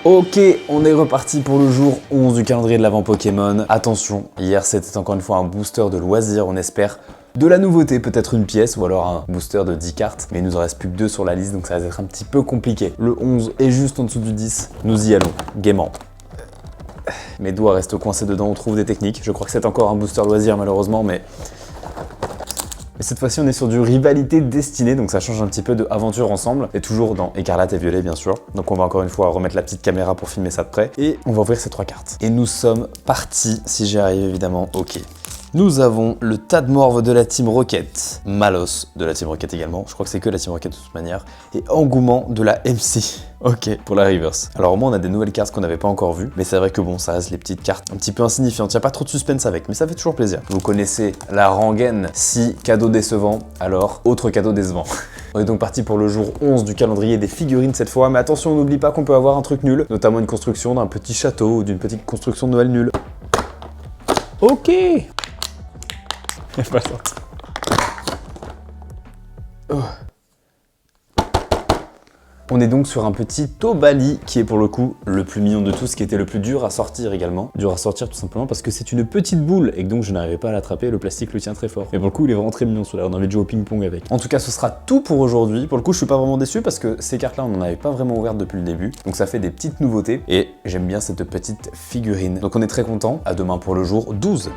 Ok, on est reparti pour le jour 11 du calendrier de l'Avent Pokémon. Attention, hier c'était encore une fois un booster de loisirs, on espère de la nouveauté, peut-être une pièce ou alors un booster de 10 cartes. Mais il nous en reste plus que 2 sur la liste, donc ça va être un petit peu compliqué. Le 11 est juste en dessous du 10, nous y allons, gaiement. Mes doigts restent coincés dedans, on trouve des techniques. Je crois que c'est encore un booster loisir malheureusement, mais cette fois-ci on est sur du rivalité destinée, donc ça change un petit peu de aventure ensemble, et toujours dans écarlate et violet bien sûr. Donc on va encore une fois remettre la petite caméra pour filmer ça de près, et on va ouvrir ces 3 cartes. Et nous sommes partis, si j'y arrive évidemment, ok. Nous avons le Tadmorve de la Team Rocket, Malos de la Team Rocket également, je crois que c'est que la Team Rocket de toute manière, et Engouement de la MC. Ok, pour la reverse. Alors au moins on a des nouvelles cartes qu'on n'avait pas encore vues, mais c'est vrai que bon, ça reste les petites cartes un petit peu insignifiantes, il n'y a pas trop de suspense avec, mais ça fait toujours plaisir. Vous connaissez la rengaine, si cadeau décevant, alors autre cadeau décevant. On est donc parti pour le jour 11 du calendrier des figurines cette fois, mais attention, on n'oublie pas qu'on peut avoir un truc nul, notamment une construction d'un petit château ou d'une petite construction de Noël nulle. Ok. Pas sorti. Oh. On est donc sur un petit Tobali qui est pour le coup le plus mignon de tous, qui était le plus dur à sortir également. Dur à sortir tout simplement parce que c'est une petite boule et que donc je n'arrivais pas à l'attraper, le plastique le tient très fort. Mais pour le coup il est vraiment très mignon celui-là, on a envie de jouer au ping-pong avec. En tout cas ce sera tout pour aujourd'hui. Pour le coup je suis pas vraiment déçu parce que ces cartes là on n'en avait pas vraiment ouvertes depuis le début. Donc ça fait des petites nouveautés et j'aime bien cette petite figurine. Donc on est très content, à demain pour le jour 12.